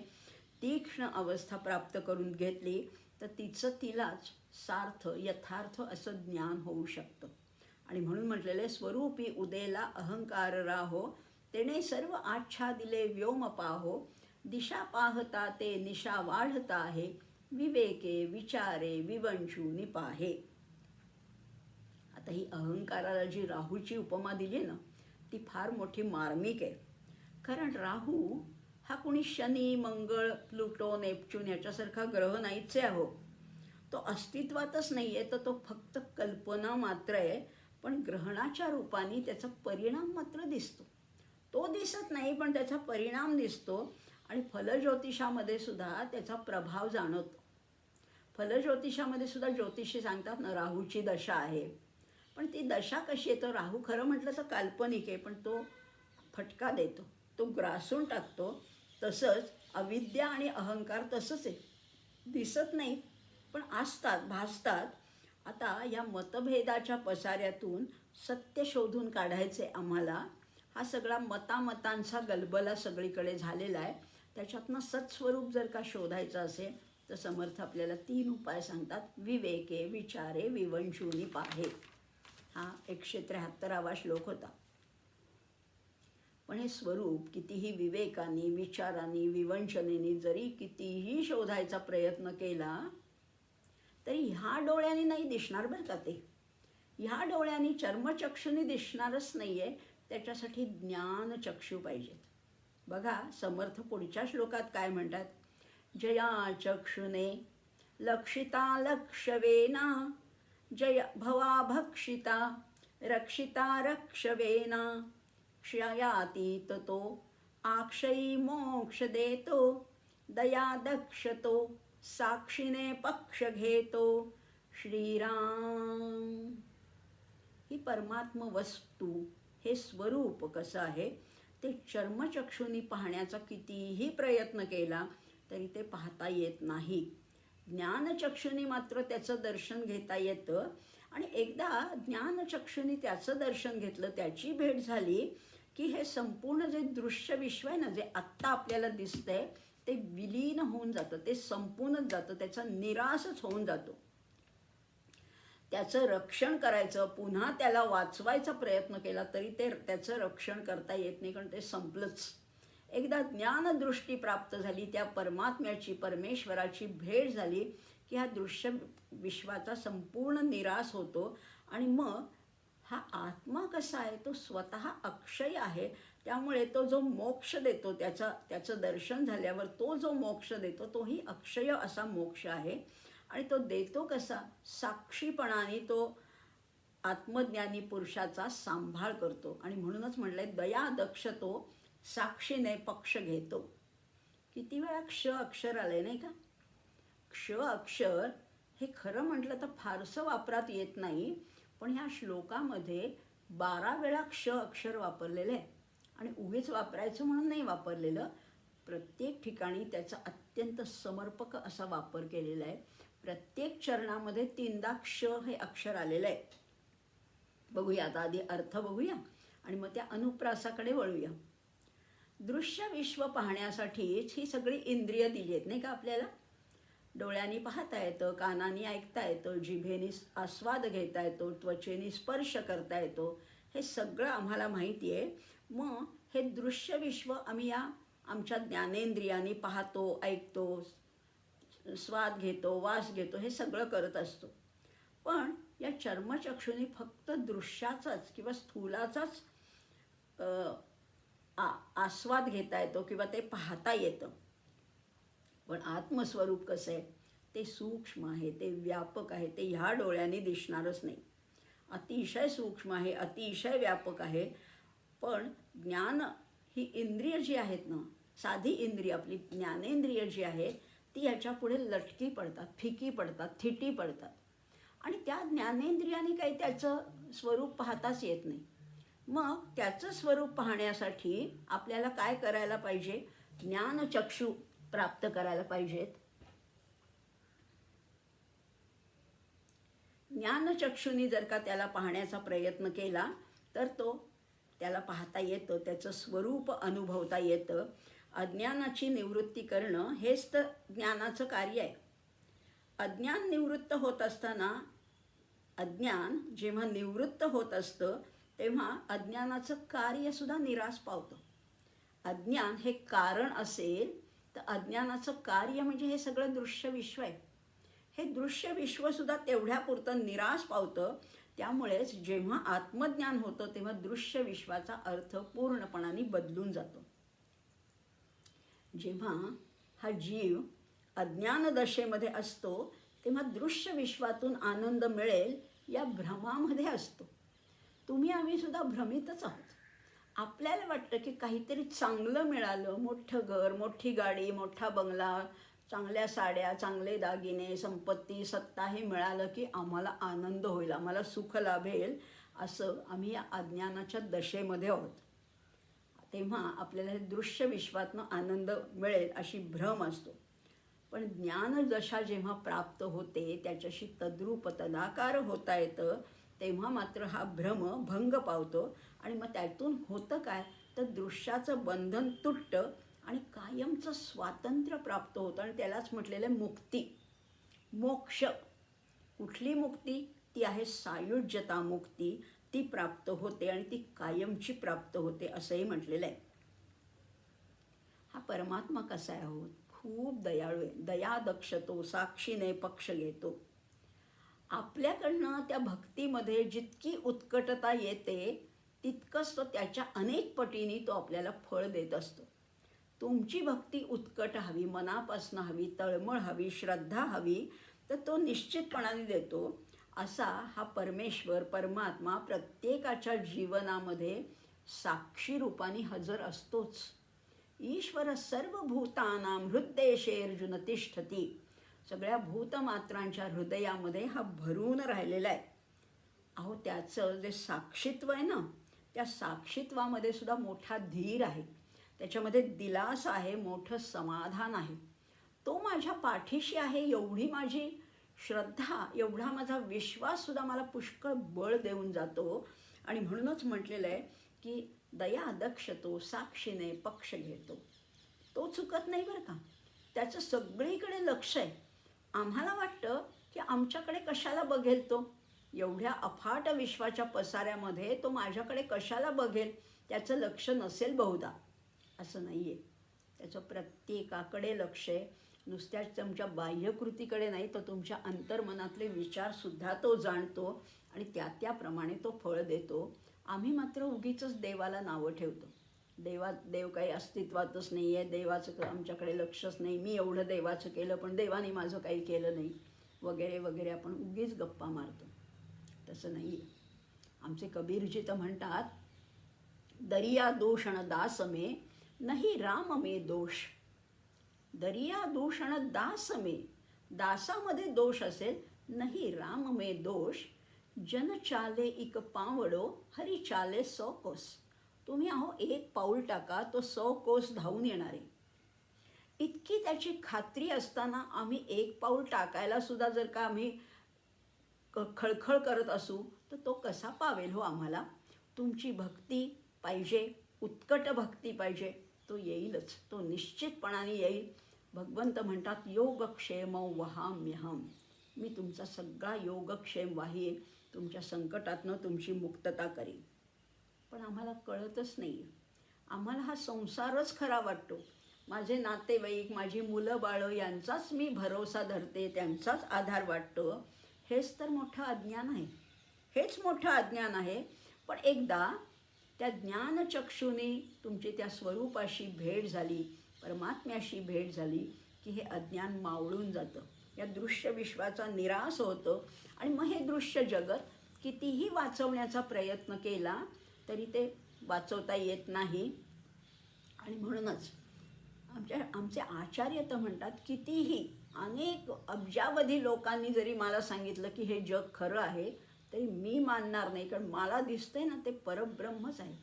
तीक्ष्ण अवस्था प्राप्त करून घेतली तर तिचं तिलाच सार्थ यथार्थ असं ज्ञान होऊ शकतं. आणि म्हणून म्हटलेलं स्वरूपी उदेला अहंकार राहो, तेने सर्व आच्छादिले व्योम पाहो, दिशा पाहता ते निशा वाढता आहे, विवेके विचारे विवंचू निपाहे. आता ही अहंकाराला जी राहूची उपमा दिली ना ती फार मोठी मार्मिक आहे. कारण राहू हा कुणी शनी, मंगळ, प्लुटो, नेपच्यून याच्यासारखा ग्रह नाहीच आहे. तो अस्तित्वातच नाही आहे, तर तो फक्त कल्पना मात्र आहे. पण ग्रहणाच्या रूपाने त्याचा परिणाम मात्र दिसतो. तो दिसत नाही पण त्याचा परिणाम दिसतो. आणि फलज्योतिषामध्ये सुद्धा त्याचा प्रभाव जाणवतो. फलज्योतिषामध्ये सुद्धा ज्योतिषी सांगतात ना राहूची दशा आहे. पण ती दशा कशी आहे, तर राहू खरं म्हटलं तर काल्पनिक आहे, पण तो फटका देतो, तो ग्रासून टाकतो. तसंच अविद्या आणि अहंकार तसंच आहे, दिसत नाही पण असतात, भासतात. आता या मतभेदाच्या पसाऱ्यातून सत्य शोधून काढायचे आम्हाला. हा सगळा मतांचा गलबला सगळीकडे झालेला आहे. त्याच्यातनं सत्स्वरूप जर का शोधायचं असेल तर समर्थ आपल्याला 3 उपाय सांगतात. विवेके विचारे विवंचू निपाहे. हा 173वा श्लोक होता. पण हे स्वरूप कितीही विवेकाने, विचाराने, विवंचनेने जरी कितीही शोधायचा प्रयत्न केला तरी ह्या डोळ्याने नाही दिसणार बरं का. ते ह्या डोळ्याने चर्मचक्षुने दिसणारच नाही आहे. त्याच्यासाठी ज्ञानचक्षू पाहिजेत. बघा समर्थ पुढच्या श्लोकात काय म्हणतात. जया चक्षुने लक्षिता लक्षवेना, जय भवा भक्षिता रक्षिता रक्षवेना, क्षयातीत तो आक्षयी मोक्ष देतो, दया दक्षतो साक्षीने पक्ष घेतो श्रीराम. ही परमात्म वस्तू, हे स्वरूप कसं आहे ते चर्मचक्षुनी पाहण्याचा कितीही प्रयत्न केला तरी ते पाहता येत नाही. ज्ञानचक्षुनी मात्र त्याचं दर्शन घेता येतं. आणि एकदा ज्ञानचक्षुनी त्याचं दर्शन घेतलं, त्याची भेट झाली की हे संपूर्ण जे दृश्य विश्व आहे ना, जे आत्ता आपल्याला दिसतंय ते विलीन होऊन जातं, ते संपूनच जातं, त्याचा निराशच होऊन जातो. त्याचं रक्षण करायचं, पुन्हा त्याला वाचवायचा प्रयत्न केला तरी ते त्याचं रक्षण करता येत नाही, कारण ते संपलंच. एकदा ज्ञानदृष्टी प्राप्त झाली, त्या परमात्म्याची, परमेश्वराची भेट झाली की हा दृश्य विश्वाचा संपूर्ण निराश होतो. आणि मग हा आत्मा कसा आहे, तो स्वतः अक्षय आहे. त्यामुळे तो जो मोक्ष देतो, त्याचं दर्शन झाल्यावर तो जो मोक्ष देतो तोही अक्षय असा मोक्ष आहे. आणि तो देतो कसा, साक्षीपणाने तो आत्मज्ञानी पुरुषाचा सांभाळ करतो. आणि म्हणूनच म्हणलंय, दया दक्ष तो साक्षीने पक्ष घेतो. किती वेळा क्ष अक्षर आलंय नाही का. क्ष अक्षर हे खरं म्हटलं तर फारसं वापरात येत नाही, पण ह्या श्लोकामध्ये 12 वेळा क्ष अक्षर वापरलेलं आहे. आणि उगीच वापरायचं म्हणून नाही वापरलेलं, प्रत्येक ठिकाणी त्याचा अत्यंत समर्पक असा वापर केलेला आहे. प्रत्येक चरणामध्ये 3दा क्ष हे अक्षर आलेलं आहे. बघूया आता, आधी अर्थ बघूया आणि मग त्या अनुप्रासाकडे वळूया. दृश्य विश्व पाहण्यासाठीच ही सगळी इंद्रिय दिली आहेत नाही का आपल्याला. डोळ्यांनी पाहता येतं, कानांनी ऐकता येतं, जिभेने आस्वाद घेता येतो, त्वचेने स्पर्श करता येतो, हे सगळं आम्हाला माहिती आहे. मग हे दृश्य विश्व आम्ही या आमच्या ज्ञानेंद्रियांनी पाहतो, ऐकतो, स्वाद घेतो, वास घेतो, हे सगळं करत असतो. पण या चर्मचक्षुनी फक्त दृश्याचाच किंवा स्थूलाचाच आस्वाद घेता येतो किंवा ते पाहता येतं. पण आत्मस्वरूप कसं आहे, ते सूक्ष्म आहे, ते व्यापक आहे, ते ह्या डोळ्यांनी दिसणारच नाही. अतिशय सूक्ष्म आहे, अतिशय व्यापक आहे. पण ज्ञान ही इंद्रिय जी आहेत ना, साधी इंद्रिय आपली ज्ञानेंद्रिय जी आहे ती याच्या पुढे लटकी पडतात, फिकी पडतात, थिटी पडतात. आणि त्या ज्ञानेंद्रियाने काही त्याचं स्वरूप पाहताच येत नाही. मग त्याचं स्वरूप पाहण्यासाठी आपल्याला काय करायला पाहिजे, ज्ञानचक्षु प्राप्त करायला पाहिजेत. ज्ञानचक्षुनी जर का त्याला पाहण्याचा प्रयत्न केला तर त्याला पाहता येतं, त्याचं स्वरूप अनुभवता येतं. अज्ञानाची निवृत्ती करणं हेच तर ज्ञानाचं कार्य आहे. अज्ञान निवृत्त होत असताना, अज्ञान जेव्हा निवृत्त होत असतं तेव्हा अज्ञानाचं कार्यसुद्धा निराश पावतं. अज्ञान हे कारण असेल तर अज्ञानाचं कार्य म्हणजे हे सगळं दृश्य विश्व आहे. हे दृश्य विश्वसुद्धा तेवढ्यापुरतं निराश पावतं. त्यामुळेच जेव्हा आत्मज्ञान होतं तेव्हा दृश्य विश्वाचा अर्थ पूर्णपणाने बदलून जातो. जेव्हा हा जीव अज्ञान दशेमध्ये असतो तेव्हा दृश्य विश्वातून आनंद मिळेल या भ्रमामध्ये असतो. तुम्ही आम्ही सुद्धा भ्रमितच आहोत. आपल्याला वाटतं की काहीतरी चांगलं मिळालं, मोठं घर, मोठी गाडी, मोठा बंगला, चांगल्या साड्या, चांगले दागिने, संपत्ती, सत्ता हे मिळालं की आम्हाला आनंद होईल, आम्हाला सुख लाभेल, असं आम्ही या अज्ञानाच्या दशेमध्ये आहोत. तेव्हा आपल्याला हे दृश्य विश्वातनं आनंद मिळेल अशी भ्रम असतो. पण ज्ञानदशा जेव्हा प्राप्त होते, त्याच्याशी तद्रूप तदाकार होता येतं, तेव्हा मात्र हा भ्रम भंग पावतो. आणि मग त्यातून होतं काय, तर दृश्याचं बंधन तुटतं आणि कायमचं स्वातंत्र्य प्राप्त होतं. आणि त्यालाच म्हटलेलं मुक्ती, मोक्ष. कुठली मुक्ती, ती आहे सायुज्यता मुक्ती. ती प्राप्त होते आणि ती कायमची प्राप्त होते असंही म्हटलेलं आहे. हा परमात्मा कसा आहे आहोत, खूप दयाळू आहे. दया दक्षतो साक्षीने पक्ष घेतो. आपल्याकडनं त्या भक्तीमध्ये जितकी उत्कटता येते तितकंच तो त्याच्या अनेक पटीने तो आपल्याला फळ देत असतो. तुमची भक्ती उत्कट हवी, मनापासून हवी, तळमळ हवी, श्रद्धा हवी, तर तो निश्चितपणाने देतो. असा हा परमेश्वर, परमात्मा प्रत्येकाच्या जीवनामध्ये साक्षी रूपाने हजर असतोच. ईश्वर सर्वभूतानां हृद्देशेऽर्जुन तिष्ठती. सगळ्या भूतमात्रांच्या हृदयामध्ये हा भरून राहिलेला आहे. अहो, त्याचं जे साक्षीत्व आहे ना, त्या साक्षीत्वामध्ये सुद्धा मोठा धीर आहे, त्याच्यामध्ये दिलासा आहे, मोठं समाधान आहे. तो माझ्या पाठीशी आहे एवढी माझी श्रद्धा, एवढा माझा विश्वाससुद्धा मला पुष्कळ बळ देऊन जातो. आणि म्हणूनच म्हटलेलं आहे की दया दक्षतो साक्षीने पक्ष घेतो. तो चुकत नाही बरं का, त्याचं सगळीकडे लक्ष आहे. आम्हाला वाटतं की आमच्याकडे कशाला बघेल तो, एवढ्या अफाट विश्वाच्या पसाऱ्यामध्ये तो माझ्याकडे कशाला बघेल, त्याचं लक्ष नसेल बहुधा. असं नाही आहे. त्याचं प्रत्येकाकडे लक्ष आहे. नुसत्याच तुमच्या बाह्यकृतीकडे नाही, तर तुमच्या अंतर्मनातले विचारसुद्धा तो जाणतो आणि त्याप्रमाणे तो फळ देतो. आम्ही मात्र उगीचच देवाला नावं ठेवतो. देव काही अस्तित्वातच नाही आहे, देवाचं आमच्याकडे लक्षच नाही, मी एवढं देवाचं केलं पण देवाने माझं काही केलं नाही वगैरे वगैरे आपण उगीच गप्पा मारतो. तसं नाही आहे. आमचे कबीरजी तर म्हणतात, दरिया दूषण दास में नहीं राम में दोष. दरिया दूषण दास में, दासामध्ये दोष असेल, नहीं राम में दोष. जन चाले इक पावडो, हरी चाले 100 कोस. तुम्ही एक पाऊल टाका, तो 100 कोस धावून येणार आहे. इतकी त्याची खात्री असताना आम्ही एक पाऊल टाकायला सुद्धा जर का आम्ही खळखळ करत असू, तर तो कसा पावेल हो आम्हाला. तुमची भक्ती पाहिजे, उत्कट भक्ती पाहिजे, तो येईलच, तो निश्चितपणाने येईल. भगवंत म्हणतात, योगक्षेम वहाम्यहम. मी तुमचा सगळा योगक्षेम वाहीन, तुमच्या संकटातनं तुमची मुक्तता करीन. पण आम्हाला कळतच नाही. आम्हाला हा संसारच खरा वाटतो. माझे नातेवाईक, माझी मुलं बाळं यांचाच मी भरोसा धरते, त्यांचाच आधार वाटतो. हेच तर मोठं अज्ञान आहे. हेच मोठं अज्ञान आहे. पण एकदा त्या ज्ञानचक्षुनी तुमची त्या स्वरूपाशी भेट झाली, परमात्म्याशी भेट झाली, की हे अज्ञान मावळून जातं. या दृश्य विश्वाचा निराश होतो आणि मग हे दृश्य जगत कितीही वाचवण्याचा प्रयत्न केला तरी ते वाचवता येत नाही. आणि म्हणूनच आमचे आचार्य तर म्हणतात, कितीही अनेक अब्जावधी लोकांनी जरी मला सांगितलं की हे जग खरं आहे, तरी मी मानणार नाही. कारण मला दिसतंय ना, ते परब्रह्मच आहे.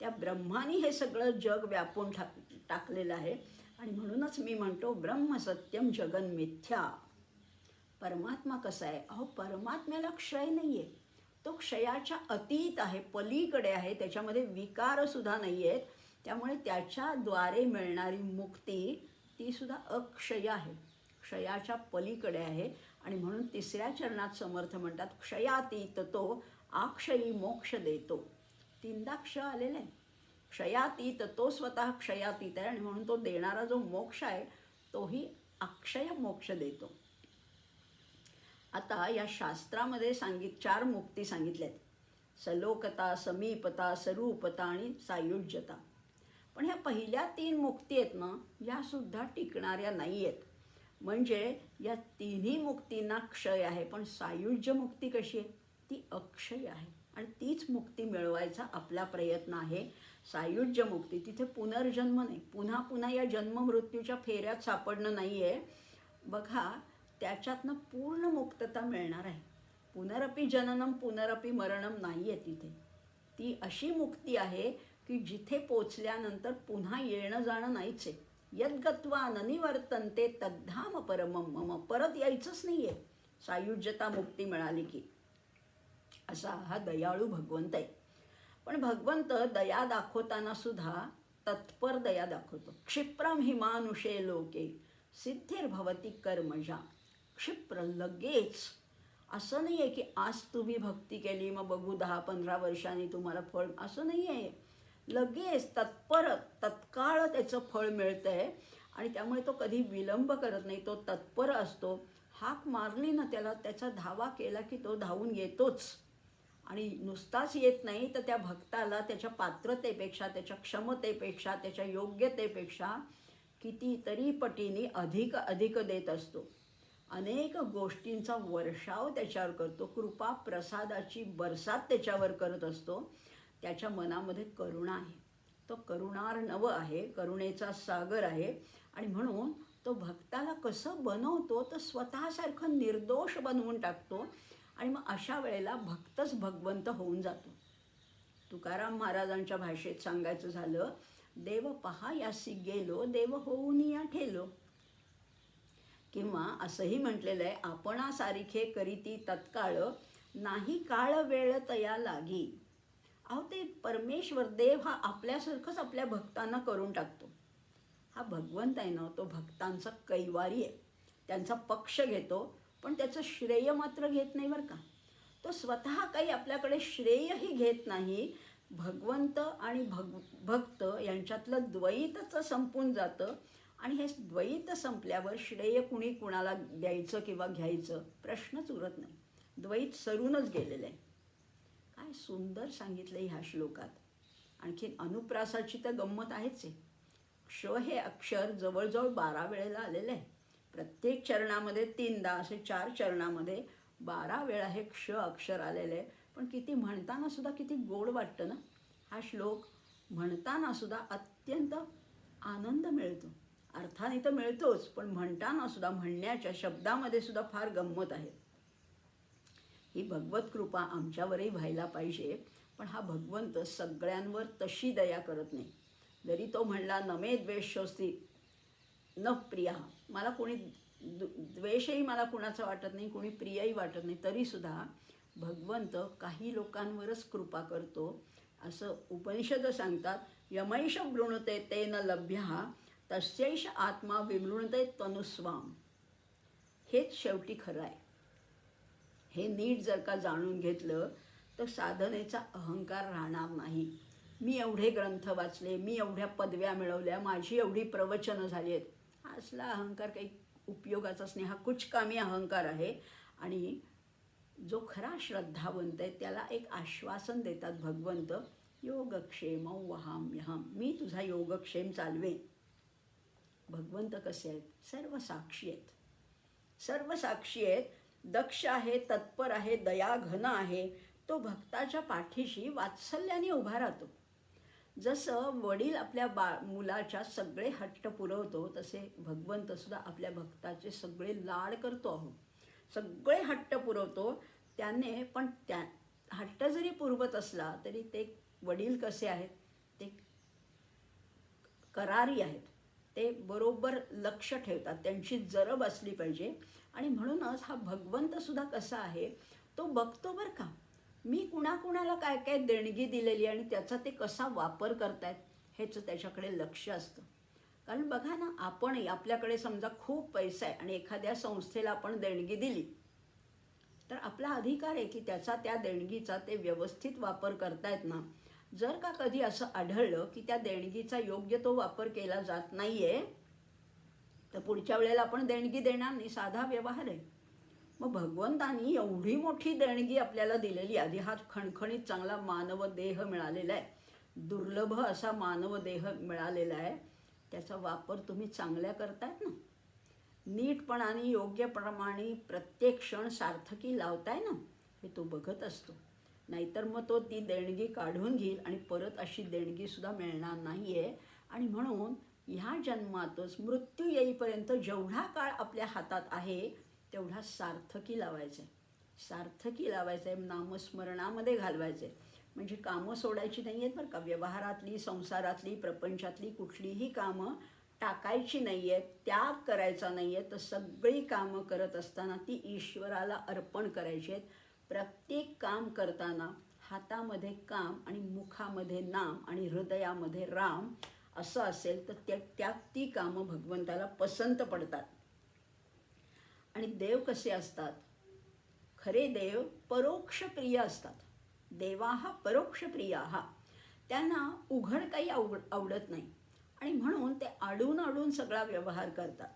त्या ब्रह्माने हे सगळं जग व्यापून टाकलेलं आहे. आणि म्हणूनच मी म्हणतो, ब्रह्म सत्यम जगन मिथ्या. परमात्मा कसा आहे? परमात्म्याला क्षय नाही आहे. तो क्षयाच्या अतीत आहे, पलीकडे आहे. त्याच्यामध्ये विकारसुद्धा नाही आहेत. त्यामुळे त्याच्याद्वारे मिळणारी मुक्ती ती सुद्धा अक्षय आहे, क्षयाच्या पलीकडे आहे. आणि म्हणून 3ऱ्या चरणात समर्थ म्हणतात, क्षयातीत तो अक्षयी मोक्ष देतो. 3दा क्ष आलेला आहे. क्षयातीत तो स्वतः क्षयातीत आहे आणि म्हणून तो देणारा जो मोक्ष आहे तोही अक्षय मोक्ष देतो. आता या शास्त्रामध्ये 4 मुक्ती सांगितल्यात, सलोकता, समीपता, स्वरूपता आणि सायुज्यता. पण ह्या पहिल्या 3 मुक्ती आहेत ना, यासुद्धा टिकणाऱ्या नाही आहेत. म्हणजे या तिन्ही मुक्तींना क्षय आहे, पण सायुज्य मुक्ती कशी आहे? ती अक्षय आहे. आणि तीच मुक्ती मिळवायचा आपला प्रयत्न आहे. सायुज्य मुक्ती, तिथे पुनर्जन्म नाही, पुन्हा पुन्हा या जन्ममृत्यूच्या फेऱ्यात सापडणं नाही आहे. बघा, त्याच्यातनं पूर्ण मुक्तता मिळणार आहे. पुनरपि जननम पुनरपि मरणम नाही आहे तिथे. ती अशी मुक्ती आहे की जिथे पोचल्यानंतर पुन्हा येणं जाणं नाहीच आहे. यद्गत्वा न निवर्तन्ते तद्धाम परमम मम. परत यायचंच नाही आहे सायुज्यता मुक्ती मिळाली की. असा हा दयाळू भगवंत आहे. पण भगवंत दया दाखवताना सुद्धा तत्पर दया दाखवतो. क्षिप्रम हि मानुषे लोके सिद्धिर्भवती कर्मजा. क्षिप्र, लगेच. असं नाही आहे की आज तुम्ही भक्ती केली मग बघू 10-15 वर्षांनी तुम्हाला फळ, असं नाही आहे. लगेच तत्पर, तत्काळ त्याचं फळ मिळतं आहे. आणि त्यामुळे तो कधी विलंब करत नाही, तो तत्पर असतो. हाक मारली ना त्याला, त्याचा धावा केला की तो धावून येतोच. आणि नुसताच येत नाही, तर त्या भक्ताला त्याच्या पात्रतेपेक्षा, त्याच्या क्षमतेपेक्षा, त्याच्या योग्यतेपेक्षा कितीतरी पटीने अधिक अधिक देत असतो. अनेक गोष्टींचा वर्षाव त्याच्यावर करतो. कृपा प्रसादाची बरसात त्याच्यावर करत असतो. त्याच्या मनामध्ये करुणा आहे. तो करुणार्णव आहे, करुणेचा सागर आहे. आणि म्हणून तो भक्ताला कसं बनवतो, तर स्वतःसारखं निर्दोष बनवून टाकतो. आणि मग अशा वेळेला भक्तच भगवंत होऊन जातो. तुकाराम महाराजांच्या भाषेत सांगायचं झालं, देव पहा यासी गेलो, देव होऊन या ठेलो. किंवा असंही म्हटलेलं आहे, आपणासारिखे करीती तत्काळ, नाही काळ वेळ तया लागी. ते परमेश्वर देव हा आपल्यासारखंच आपल्या भक्तांना करून टाकतो. हा भगवंत आहे ना, तो भक्तांचा कैवारी आहे. त्यांचा पक्ष घेतो, पण त्याचं श्रेय मात्र घेत नाही बरं का. तो स्वतः काही आपल्याकडे श्रेयही घेत नाही. भगवंत आणि भक्त यांच्यातलं द्वैतच संपून जातं आणि हे द्वैत संपल्यावर श्रेय कुणी कुणाला द्यायचं किंवा घ्यायचं प्रश्नच उरत नाही. द्वैत सरूनच गेलेलं आहे. काय सुंदर सांगितलं ह्या श्लोकात. आणखीन अनुप्रासाची तर गंमत आहेच आहे. क्ष हे अक्षर जवळजवळ 12 वेळेला आलेलं आहे. प्रत्येक चरणामध्ये 3दा, असे 4 चरणामध्ये 12 वेळा हे क्ष अक्षर आलेलं आहे. पण किती म्हणताना सुद्धा किती गोड वाटतं ना. हा श्लोक म्हणताना सुद्धा अत्यंत आनंद मिळतो. अर्थाने तर मिळतोच, पण म्हणताना सुद्धा, म्हणण्याच्या शब्दामध्ये सुद्धा फार गंमत आहे. ही भगवत कृपा आमच्यावरही व्हायला पाहिजे. पण हा भगवंत सगळ्यांवर तशी दया करत नाही. जरी तो म्हणला नमे द्वेषोस्ति न प्रिया, मला कोणी द्वेषही मला कुणाचं वाटत नाही, कोणी प्रियही वाटत नाही, तरीसुद्धा भगवंत काही लोकांवरच कृपा करतो. असं उपनिषद सांगतात. यमैष वृणुते तेन लभ्यः तस्यैष आत्मा विवृणते तनुस्वाम. हेच शेवटी खरं आहे. हे नीट जर का जाणून घेतलं तर साधनेचा अहंकार राहणार नाही. मी एवढे ग्रंथ वाचले, मी एवढ्या पदव्या मिळवल्या, माझी एवढी प्रवचनं झाली आहेत, असला अहंकार काही उपयोगाचाच नाही. हा कुचकामी अहंकार आहे. आणि जो खरा श्रद्धावंत आहे त्याला एक आश्वासन देतात भगवंत, योगक्षेम वहाम्यहम, मी तुझा योगक्षेम चालवेन. भगवंत कसे आहेत? सर्व साक्षी आहेत. सर्व साक्षी आहेत. दक्ष आहे, तत्पर आहे, दयाघन आहे. तो भक्ताच्या पाठीशी वात्सल्याने उभा राहतो. जसं वडील आपल्या मुलाच्या सगळे हट्ट पुरवतो, तसे भगवंत सुद्धा आपल्या भक्ताचे सगळे लाड करतो आहोत. सगळे हट्ट पुरवतो त्याने. पण त्या हट्ट जरी पुरवत असला तरी ते वडील कसे आहेत? ते करारी आहेत. ते बरोबर लक्ष ठेवतात. त्यांची जरब असली पाहिजे. आणि म्हणूनच हा भगवंत सुद्धा कसा आहे तो बघतो बरं का. मी कुणाकुणाला काय काय देणगी दिलेली आणि त्याचा ते कसा वापर करतायत हेच त्याच्याकडे लक्ष असतं. कारण बघा ना, आपणही आपल्याकडे समजा खूप पैसा आहे आणि एखाद्या संस्थेला आपण देणगी दिली तर आपला अधिकार आहे की त्याचा, त्या देणगीचा ते व्यवस्थित वापर करतायत ना. जर का कधी असं आढळलं की त्या देणगीचा योग्य तो वापर केला जात नाहीये तर पुढच्या वेळेला आपण देणगी देणार नाही. साधा व्यवहार आहे. मग भगवंतानी एवढी मोठी देणगी आपल्याला दिलेली, आधी हा खणखणीत चांगला मानव देह मिळालेला आहे, दुर्लभ असा मानव देह मिळालेला आहे, त्याचा वापर तुम्ही चांगल्या करतायत ना, नीटपणाने योग्यप्रमाणे प्रत्येक क्षण सार्थकी लावताय ना, हे तो बघत असतो. नाहीतर मग तो ती देणगी काढून घेईल आणि परत अशी देणगीसुद्धा मिळणार नाही आहे. आणि म्हणून ह्या जन्मातच मृत्यू येईपर्यंत जेवढा काळ आपल्या हातात आहे तेवढा सार्थकी लावायचं आहे. सार्थकी लावायचं आहे, नामस्मरणामध्ये घालवायचं आहे. म्हणजे कामं सोडायची नाही आहेत बरं का. व्यवहारातली, संसारातली, प्रपंचातली कुठलीही कामं टाकायची नाही आहेत, त्याग करायचा नाही आहे. तर सगळी कामं करत असताना ती ईश्वराला अर्पण करायची आहेत. प्रत्येक काम करताना हातामध्ये काम आणि मुखामध्ये नाम आणि हृदयामध्ये राम असं असेल तर ती कामं भगवंताला पसंत पडतात. आणि देव कसे असतात? खरे देव परोक्ष प्रिय असतात. देवाहा परोक्ष प्रियाहा. त्यांना उघड काही आवडत नाही आणि म्हणून ते आडून आडून सगळा व्यवहार करतात.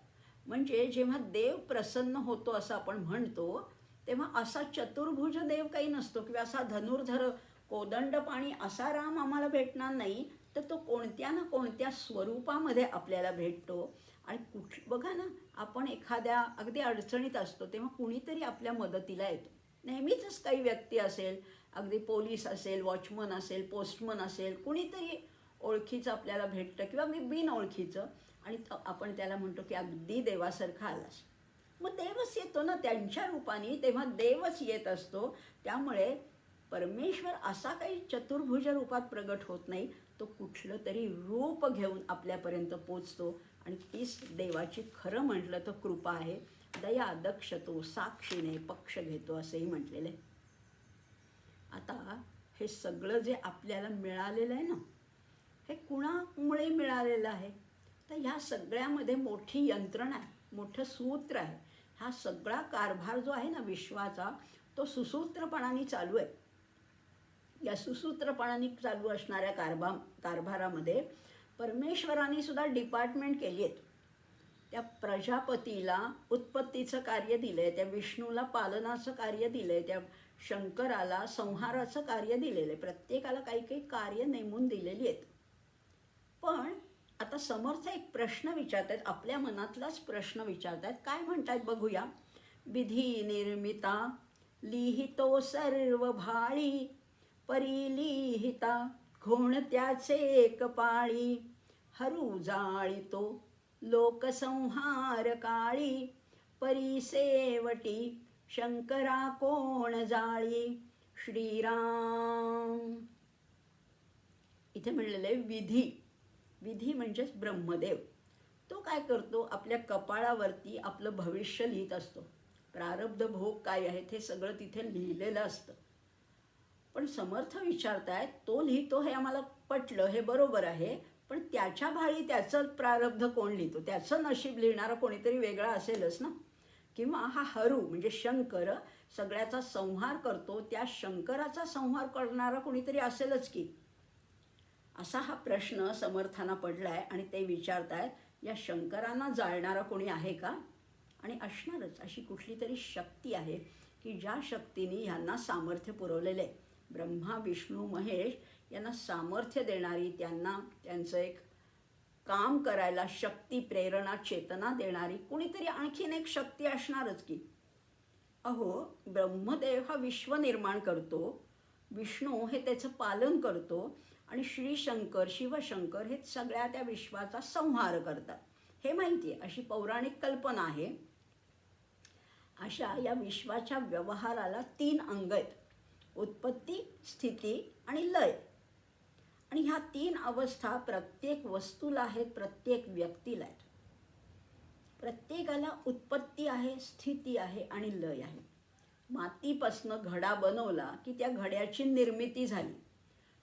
म्हणजे जेव्हा देव प्रसन्न होतो असं आपण म्हणतो तेव्हा असा चतुर्भुज देव काही नसतो किंवा असा धनुर्धर कोदंडपाणी असा राम आम्हाला भेटणार नाही. तर तो कोणत्या ना कोणत्या स्वरूपामध्ये आपल्याला भेटतो. आणि बघा ना, आपण एखाद्या अगदी अडचणीत असतो तेव्हा कुणीतरी आपल्या मदतीला येतो. नेहमीच काही व्यक्ती असेल, अगदी पोलीस असेल, वॉचमन असेल, पोस्टमन असेल, कुणीतरी ओळखीचं आपल्याला भेटतं किंवा बिन ओळखीचं, आणि आपण त्याला म्हणतो की अगदी देवासारखा आलास. मग देवच येतो ना त्यांच्या रूपाने, तेव्हा देवच येत असतो. त्यामुळे परमेश्वर असा काही चतुर्भुज रूपात प्रगट होत नाही. तो कुठलं तरी रूप घेऊन आपल्यापर्यंत पोचतो आणि तीच देवाची खरं म्हटलं तर कृपा आहे. दया दक्ष तो साक्षीने पक्ष घेतो असंही म्हटलेलं आहे. आता हे सगळं जे आपल्याला मिळालेलं आहे ना, हे कुणामुळे मिळालेलं आहे? तर ह्या सगळ्यामध्ये मोठी यंत्रणा आहे, मोठं सूत्र आहे. हा सगळा कारभार जो आहे ना विश्वाचा, तो सुसूत्रपणाने चालू आहे. या सुसूत्रपणाने चालू असणाऱ्या कारभारामध्ये परमेश्वराने सुद्धा डिपार्टमेंट केली आहेत. त्या प्रजापतीला उत्पत्तीचं कार्य दिलं आहे, त्या विष्णूला पालनाचं कार्य दिलं आहे, त्या शंकराला संहाराचं कार्य दिलेलं आहे. प्रत्येकाला काही काही कार्य नेमून दिलेली आहेत. पण आता समर्थ एक प्रश्न विचारत आहेत, आपल्या मनातलाच प्रश्न विचारत आहेत. काय म्हणतात बघूया. विधी निर्मिता लिहितो सर्व भाळी, परी लिहिता घोणत्याचे कपाळी, हरू जाळितो लोकसंहार काळी, परी सेवटी शंकरा कोण जाळी. श्रीराम. इथे म्हणलेलं आहे विधी. विधी म्हणजेच ब्रह्मदेव. तो काय करतो, आपल्या कपाळावरती आपलं भविष्य लिहित असतो. प्रारब्ध भोग काय आहेत हे सगळं तिथे लिहिलेलं असतं. पण समर्थ विचारतायत, तो लिहितो हे आम्हाला पटलं, हे बरोबर आहे, पण त्याच्या भाळी त्याचं प्रारब्ध कोण लिहितो, त्याचं नशीब लिहिणारा कोणीतरी वेगळा असेलच ना. किंवा हा हरू म्हणजे शंकर सगळ्याचा संहार करतो, त्या शंकराचा संहार करणारा कोणीतरी असेलच की. असा हा प्रश्न समर्थांना पडलाय आणि ते विचारतायत, या शंकरांना जाळणारा कोणी आहे का. आणि असणारच. अशी कुठली तरी शक्ती आहे की ज्या शक्तीने ह्यांना सामर्थ्य पुरवलेलं आहे. ब्रह्मा विष्णू महेश यांना सामर्थ्य देणारी, त्यांना त्यांचं एक काम करायला शक्ती प्रेरणा चेतना देणारी कुणीतरी आणखीन एक शक्ती असणारच की. अहो, ब्रह्मदेव हा विश्व निर्माण करतो, विष्णू हे त्याचं पालन करतो आणि श्री शंकर शिवशंकर हे सगळ्या त्या विश्वाचा संहार करतात. हे माहिती आहे, अशी पौराणिक कल्पना आहे. अशा या विश्वाच्या व्यवहाराला 3 अंग आहेत. उत्पत्ती, स्थिती आणि लय. आणि ह्या 3 अवस्था प्रत्येक वस्तूला आहेत, प्रत्येक व्यक्तीला आहेत. प्रत्येकाला उत्पत्ती आहे, स्थिती आहे आणि लय आहे. मातीपासनं घडा बनवला की त्या घड्याची निर्मिती झाली.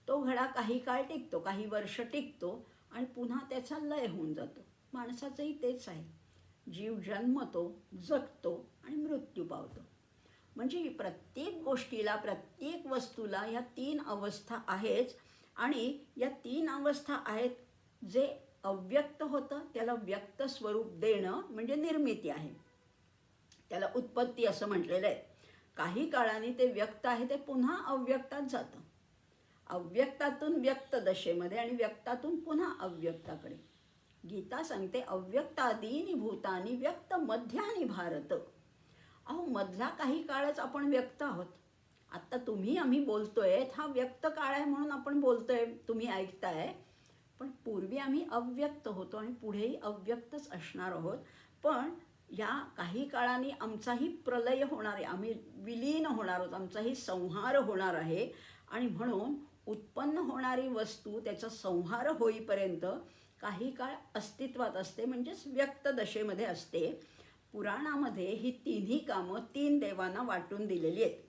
तो घडा काही काळ टिकतो, काही वर्ष टिकतो आणि पुन्हा त्याचा लय होऊन जातो. माणसाचंही तेच आहे. जीव जन्मतो, जगतो आणि मृत्यू पावतो. म्हणजे प्रत्येक गोष्टीला, प्रत्येक वस्तूला या 3 अवस्था आहेच. आणि या 3 अवस्था आहेत. जे अव्यक्त होतं त्याला व्यक्त स्वरूप देणं म्हणजे निर्मिती आहे, त्याला उत्पत्ती असं म्हटलेलं आहे. काही काळाने ते व्यक्त आहे ते पुन्हा अव्यक्तात जातं. अव्यक्तातून व्यक्त दशेमध्ये आणि व्यक्तातून पुन्हा अव्यक्ताकडे. गीता सांगते अव्यक्तादीनी भूतानी व्यक्त मध्यानी भारत. अहो, मधला काही काळच आपण व्यक्त आहोत. आत्ता तुम्ही आम्ही बोलतोय हा व्यक्त काळ आहे म्हणून आपण बोलतोय, तुम्ही ऐकताय. पण पूर्वी आम्ही अव्यक्त होतो आणि पुढेही अव्यक्तच असणार आहोत. पण या काही काळाने आमचाही प्रलय होणार आहे, आम्ही विलीन होणार आहोत, आमचाही संहार होणार आहे. आणि म्हणून उत्पन्न होणारी वस्तू त्याचा संहार होईपर्यंत काही काळ अस्तित्वात असते, म्हणजेच व्यक्त दशेमध्ये असते. पुराणामध्ये ही 3ही कामं 3 देवांना वाटून दिलेली आहेत.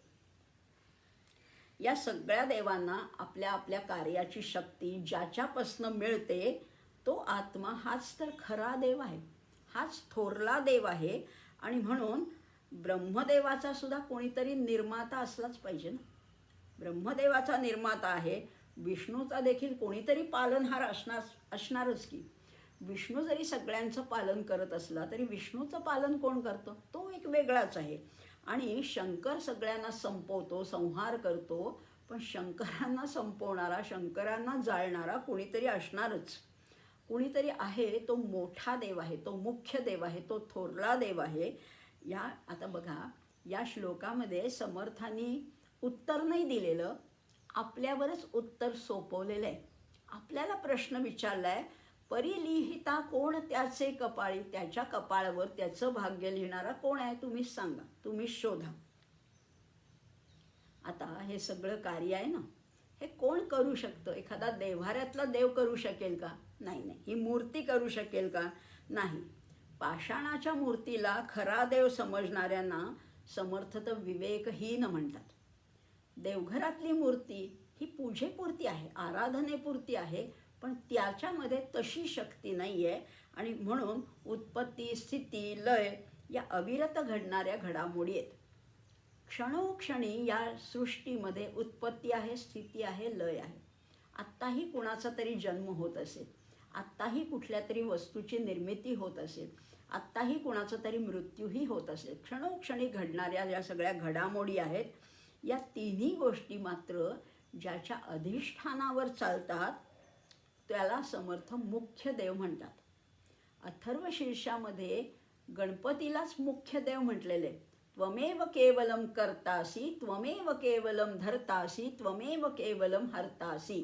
या सगळ्या देवांना आपल्या आपल्या कार्याची शक्ती ज्याच्यापासनं मिळते तो आत्मा हाच तर खरा देव आहे, हाच थोरला देव आहे. आणि म्हणून ब्रह्मदेवाचा सुद्धा कोणीतरी निर्माता असलाच पाहिजे ना. ब्रह्मदेवाचा निर्माता आहे, विष्णूचा देखील कोणीतरी पालनहार असणारच की. विष्णू जरी सगळ्यांचं पालन करत असला तरी विष्णूचं पालन कोण करतं, तो एक वेगळाच आहे. आणि शंकर सगळ्यांना संपवतो, संहार करतो. पण शंकरांना संपवणारा, शंकरांना जाळणारा कोणीतरी असणारच. कोणीतरी आहे, तो मोठा देव आहे, तो मुख्य देव आहे, तो थोरला देव आहे. या आता बघा, या श्लोकामध्ये समर्थांनी उत्तर नाही दिलेलं, आपल्यावरच उत्तर सोपवलेलं आहे. आपल्याला प्रश्न विचारला आहे, परिलिहिता कोण त्याचे कपाळी. त्याच्या कपाळावर त्याचं भाग्य लिहिणारा कोण आहे, तुम्हीच सांगा, तुम्हीच शोधा. आता हे सगळं कार्य आहे ना, हे कोण करू शकतं. एखादा देव्हाऱ्यातला देव करू शकेल का, नाही नाही. ही मूर्ती करू शकेल का, नाही. पाषाणाच्या मूर्तीला खरा देव समजणाऱ्यांना समर्थ तर विवेकहीन म्हणतात. देवघरातली मूर्ती ही पूजेपुरती आहे, आराधनेपुरती आहे, पण त्याच्यामध्ये तशी शक्ती नाही आहे. आणि म्हणून उत्पत्ती, स्थिती, लय या अविरत घडणाऱ्या घडामोडी आहेत. क्षणोक्षणी या सृष्टीमध्ये उत्पत्ती आहे, स्थिती आहे, लय आहे. आत्ताही कुणाचा तरी जन्म होत असेल, आत्ताही कुठल्या तरी वस्तूची निर्मिती होत असेल, आत्ताही कुणाचा तरी मृत्यूही होत असेल. क्षणोक्षणी घडणाऱ्या ज्या सगळ्या घडामोडी आहेत, या तिन्ही गोष्टी मात्र ज्याच्या अधिष्ठानावर चालतात त्याला समर्थ मुख्य देव म्हणतात. अथर्वशीर्षामध्ये गणपतीलाच मुख्य देव म्हटलेले. त्वमेव केवलम कर्तासी, त्वमेव केवलम धर्तासी, त्वमेव केवलम हर्तासी,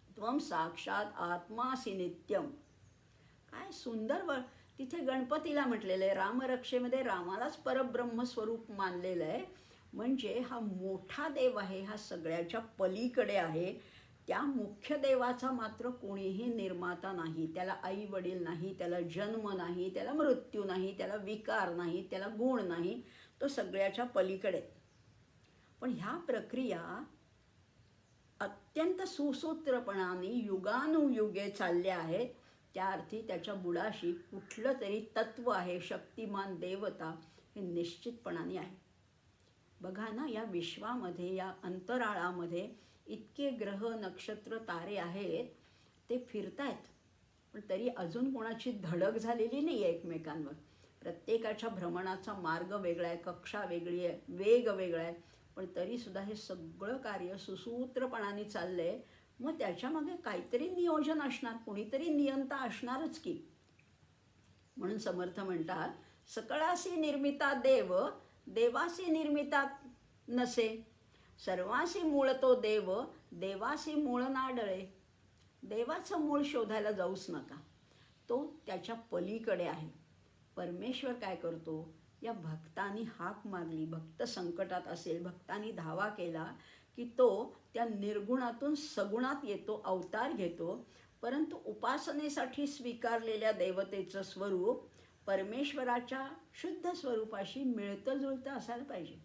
त्वम साक्षात आत्मासी नित्यम. काय सुंदर तिथे गणपतीला म्हटलेलं आहे. रामरक्षेमध्ये रामालाच परब्रह्म स्वरूप मानलेलं आहे. म्हणजे हा मोठा देव आहे, हा सगळ्याच्या पलीकडे आहे. त्या मुख्य देवाचा मात्र कोणीही निर्माता नाही. त्याला आई वडील नाही, त्याला जन्म नाही, त्याला मृत्यू नाही, त्याला विकार नाही, त्याला गुण नाही. तो सगळ्याच्या पलीकडे. पण ह्या प्रक्रिया अत्यंत सुसूत्रपणाने युगानुयुगे चालल्या आहेत. त्या अर्थी त्याच्या बुडाशी कुठलं तरी तत्व आहे, शक्तिमान देवता हे निश्चितपणाने आहे. बघा ना, या विश्वामध्ये, या अंतराळामध्ये इतके ग्रह, नक्षत्र, तारे आहेत, ते फिरतायत. पण तरी अजून कोणाची धडक झालेली नाही आहे एकमेकांवर. प्रत्येकाच्या भ्रमणाचा मार्ग वेगळा आहे, कक्षा वेगळी आहे, वेग वेगळा आहे. पण तरीसुद्धा हे सगळं कार्य सुसूत्रपणाने चाललं आहे. मग त्याच्यामागे काहीतरी नियोजन असणार, कोणीतरी नियंता असणारच की. म्हणून समर्थ म्हणतात, सकळासी निर्मिता देव, देवासी निर्मिता नसे. सर्वासी मूळ तो देव, देवासी मूळ नाडळे. देवाचं मूळ शोधायला जाऊच नका, तो त्याच्या पलीकडे आहे. परमेश्वर काय करतो, या भक्तांनी हाक मारली, भक्त संकटात असेल, भक्तांनी धावा केला की तो त्या निर्गुणातून सगुणात येतो, अवतार घेतो. परंतु उपासनेसाठी स्वीकारलेल्या देवतेचं स्वरूप परमेश्वराच्या शुद्ध स्वरूपाशी मिळतं जुळतं असायला पाहिजे.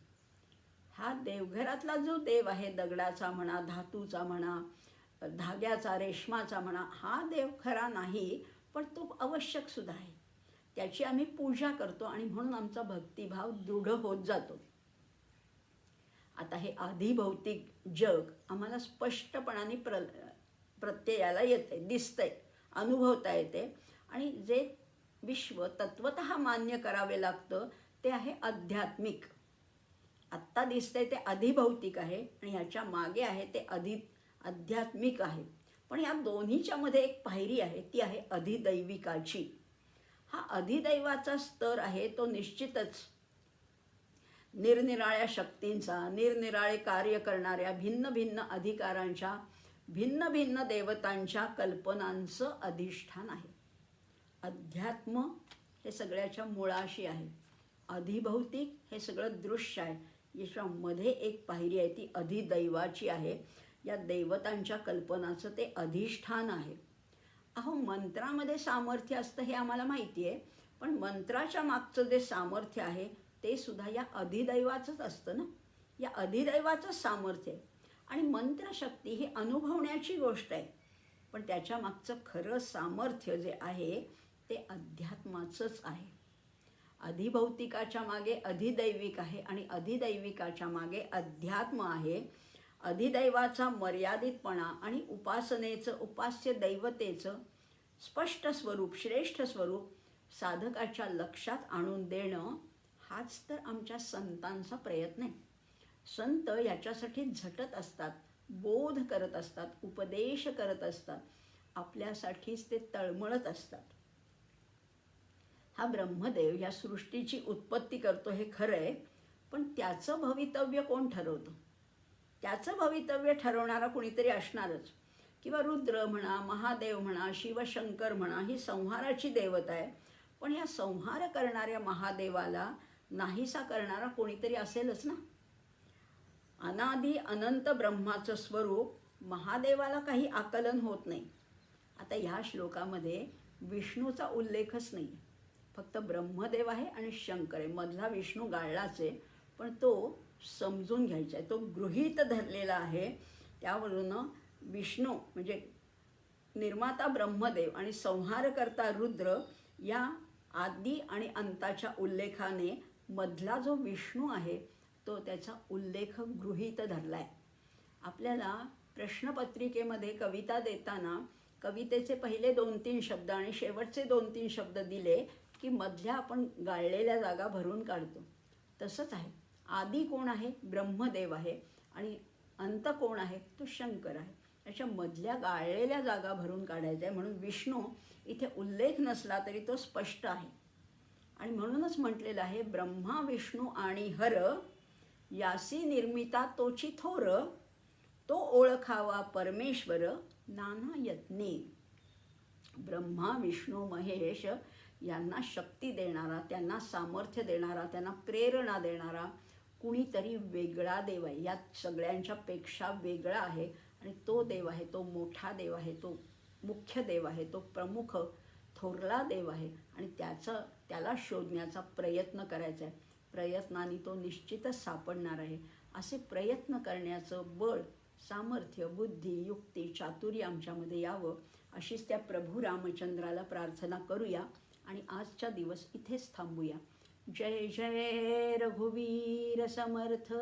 हा देवघरातला जो देव आहे, दगडाचा म्हणा, धातूचा म्हणा, धाग्याचा, रेशमाचा म्हणा, हा देव खरा नाही, पण तो आवश्यक सुद्धा आहे. त्याची आम्ही पूजा करतो आणि म्हणून आमचा भक्तिभाव दृढ होत जातो. आता हे आधिभौतिक जग आम्हाला स्पष्टपणाने प्रत्ययाला येते, दिसतंय, अनुभवता येते. आणि जे विश्व तत्वतः मान्य करावे लागतं ते आहे आध्यात्मिक. आत्ता दिसतंय ते अधिभौतिक आहे आणि ह्याच्या मागे आहे ते आध्यात्मिक आहे. पण या दोन्हीच्या मध्ये एक पायरी आहे, ती आहे अधिदैविकाची. हा अधिदैवाचा स्तर आहे तो निश्चितच निरनिराळ्या शक्तींचा, निरनिराळे कार्य करणाऱ्या भिन्न भिन्न अधिकारांच्या, भिन्न भिन्न देवतांच्या कल्पनांचं अधिष्ठान आहे. अध्यात्म हे सगळ्याच्या मुळाशी आहे. अधिभौतिक हे सगळं दृश्य आहे. याच्यामध्ये एक पायरी आहे, ती अधिदैवाची आहे. या देवतांच्या कल्पनाचं ते अधिष्ठान आहे. अहो, मंत्रामध्ये सामर्थ्य असतं हे आम्हाला माहिती आहे, पण मंत्राच्या मागचं जे सामर्थ्य आहे ते सुद्धा या अधिदैवाचंच असतं ना. या अधिदैवाचंच सामर्थ्य आहे. आणि मंत्रशक्ती ही अनुभवण्याची गोष्ट आहे, पण त्याच्या मागचं खरं सामर्थ्य जे आहे ते अध्यात्माचंच आहे. अधिभौतिकाच्या मागे अधिदैविक आहे आणि अधिदैविकाच्या मागे अध्यात्म आहे. अधिदैवाचा मर्यादितपणा आणि उपासनेचं, उपास्य दैवतेचं स्पष्ट स्वरूप, श्रेष्ठ स्वरूप साधकाच्या लक्षात आणून देणं हाच तर आमच्या संतांचा प्रयत्न आहे. संत याच्यासाठी झटत असतात, बोध करत असतात, उपदेश करत असतात, आपल्यासाठीच ते तळमळत असतात. हा ब्रह्मदेव या सृष्टीची उत्पत्ती करतो हे खरं आहे, पण त्याचं भवितव्य कोण ठरवतं? त्याचं भवितव्य ठरवणारा कोणीतरी असणारच. किंवा रुद्र म्हणा, महादेव म्हणा, शिवशंकर म्हणा, ही संहाराची देवता आहे. पण या संहार करणाऱ्या महादेवाला नाहीसा करणारा कोणीतरी असेलच ना. अनादी अनंत ब्रह्माचं स्वरूप महादेवाला काही आकलन होत नाही. आता ह्या श्लोकामध्ये विष्णूचा उल्लेखच नाही, फक्त ब्रह्मदेव आहे आणि शंकर आहे. मधला विष्णू गाळलाच आहे, पण तो समजून घ्यायचा आहे, तो गृहीत धरलेला आहे. त्यावरून विष्णू म्हणजे निर्माता ब्रह्मदेव आणि संहारकर्ता रुद्र या आदी आणि अंताच्या उल्लेखाने मधला जो विष्णू आहे तो त्याचा उल्लेख गृहीत धरला आहे. आपल्याला प्रश्नपत्रिकेमध्ये कविता देताना कवितेचे पहिले 2-3 शब्द आणि शेवटचे 2-3 शब्द दिले की मधल्या आपण गाळलेल्या जागा भरून काढतो. तसंच आहे. आदी कोण आहे? ब्रह्मदेव आहे. आणि अंत कोण आहे? तो शंकर आहे. त्याच्या मधल्या गाळलेल्या जागा भरून काढायच्या आहे. म्हणून विष्णू इथे उल्लेख नसला तरी तो स्पष्ट आहे. आणि म्हणूनच म्हटलेलं आहे, ब्रह्मा विष्णू आणि हर यासी निर्मिता तोची थोर, तो ओळखावा परमेश्वर नाना यत्ने. ब्रह्मा विष्णू महेश यांना शक्ती देणारा, त्यांना सामर्थ्य देणारा, त्यांना प्रेरणा देणारा कुणीतरी वेगळा देव आहे. या सगळ्यांच्यापेक्षा वेगळा आहे. आणि तो देव आहे, तो मोठा देव आहे, तो मुख्य देव आहे, तो प्रमुख थोरला देव आहे. आणि त्याला शोधण्याचा प्रयत्न करायचा आहे. प्रयत्नाने तो निश्चितच सापडणार आहे. असे प्रयत्न करण्याचं बळ, सामर्थ्य, बुद्धी, युक्ती, चातुर्य आमच्यामध्ये यावं अशीच त्या प्रभू रामचंद्राला प्रार्थना करूया. आणि आजचा दिवस इथेच थांबूया. जय जय रघुवीर समर्थ.